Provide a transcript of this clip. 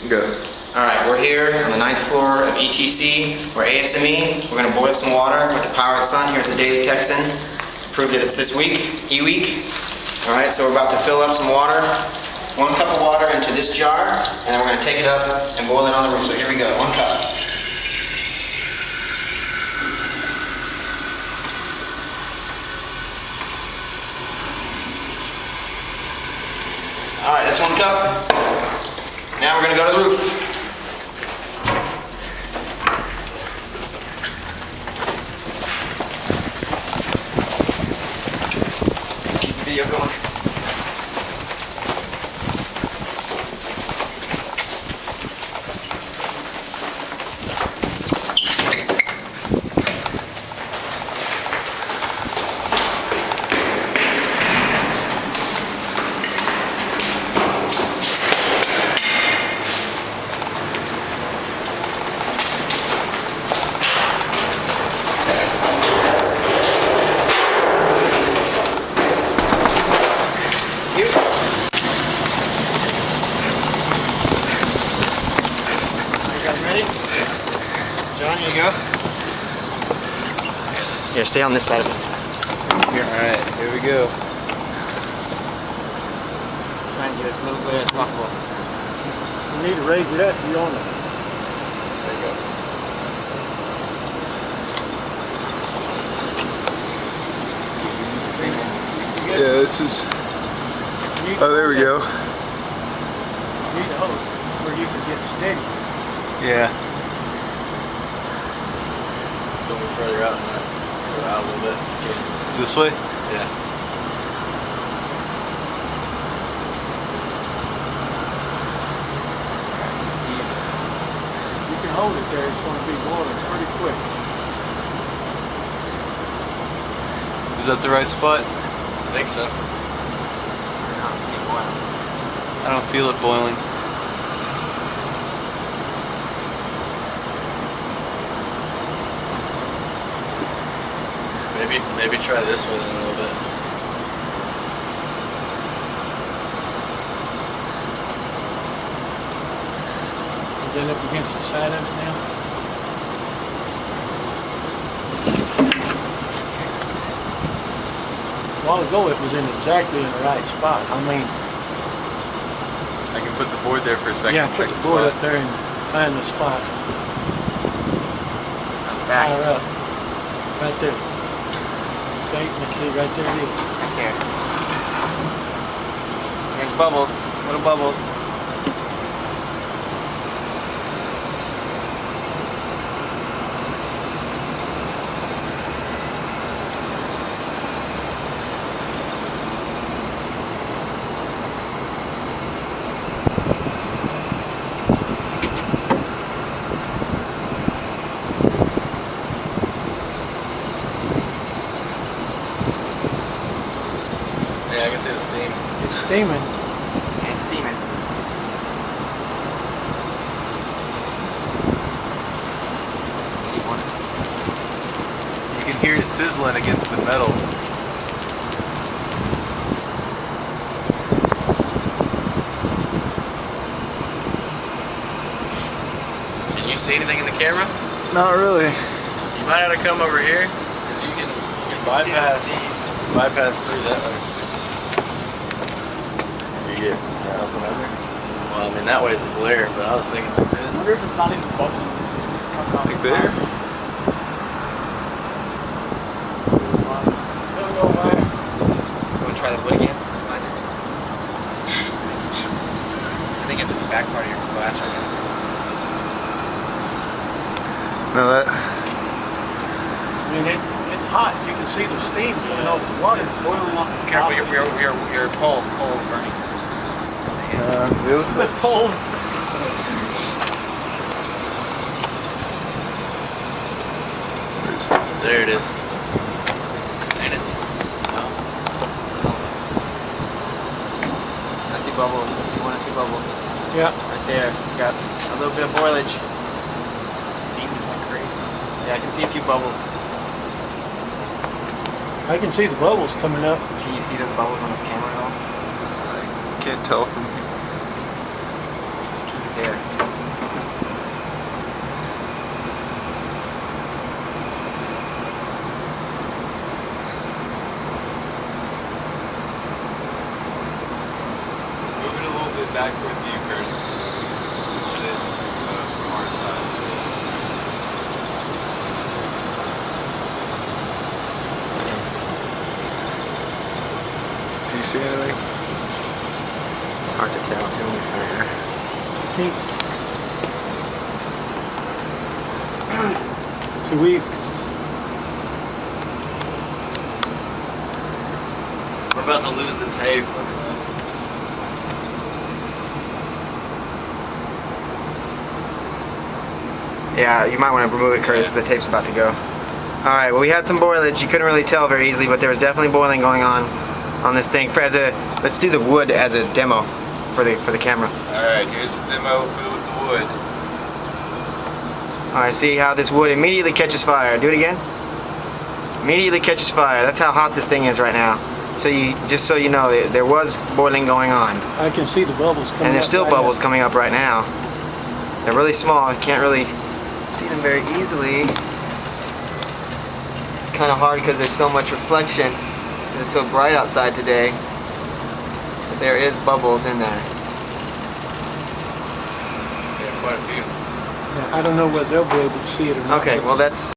Go. Alright, we're here on the 9th floor of ETC. We're ASME. We're going to boil some water with the power of the sun. Here's the Daily Texan to prove that it's this week, E-week. Alright, so we're about to fill up some water. 1 cup of water into this jar, and then we're going to take it up and boil it on the roof. So here we go, 1 cup. Alright, that's 1 cup. Now we're going to go to the roof. Just keep the video going. John, here you go. Here, stay on this side of it. Alright, here we go. Try and get as little clear as possible. You need to raise it up to you on it. There you go. Yeah, this is... Oh, there we go. You need a hose where you can get steady. Yeah. It's going to be further out than that. Go out a little bit if you can. This way? Yeah. You can hold it there, it's going to be boiling pretty quick. Is that the right spot? I think so. I don't see it boiling. I don't feel it boiling. Maybe try this one in a little bit. Is that up against the side of it now? A while ago it was exactly in the right spot. I mean, I can put the board there for a second. yeah, put the board up there and find the spot. Back. Higher up. Right there. Okay, let's see, right there it is. Right there. There's bubbles. Little bubbles. Yeah, I can see the steam. It's steaming. It's steaming. See one. You can hear it sizzling against the metal. Can you see anything in the camera? Not really. You might have to come over here because you can bypass through that way. You get up and under. Well, I mean that way it's a glare, but I was thinking like this. I wonder if it's not even bubbling. It's just coming out Like there? Want to try the wood again? Find it. I think it's in the back part of your glass right now. No, that... I mean, it's hot. You can see the steam coming off the water. It's boiling off the Careful, top. your pole burning. really? The pole. There it is. Ain't it? No. I see bubbles. I see 1 or 2 bubbles. Yeah. Right there. Got a little bit of boilage. It's steaming like crazy. Yeah, I can see a few bubbles. I can see the bubbles coming up. Can you see those bubbles on the camera at all? I can't tell from here. Just keep it there. 15th. So We're about to lose the tape, looks like. Yeah, you might want to remove it, Curtis. The tape's about to go. Alright, well we had some boilage. You couldn't really tell very easily, but there was definitely boiling going on this thing. Let's do the wood as a demo for the camera. Alright, here's the demo with the wood. Alright, see how this wood immediately catches fire. Do it again. Immediately catches fire. That's how hot this thing is right now. So just so you know, there was boiling going on. I can see the bubbles coming up. And there's still right bubbles now. coming up right now. They're really small. You can't really see them very easily. It's kind of hard because there's so much reflection. It's so bright outside today. But there is bubbles in there. Yeah, quite a few. Yeah, I don't know whether they'll be able to see it or not. Okay, well that's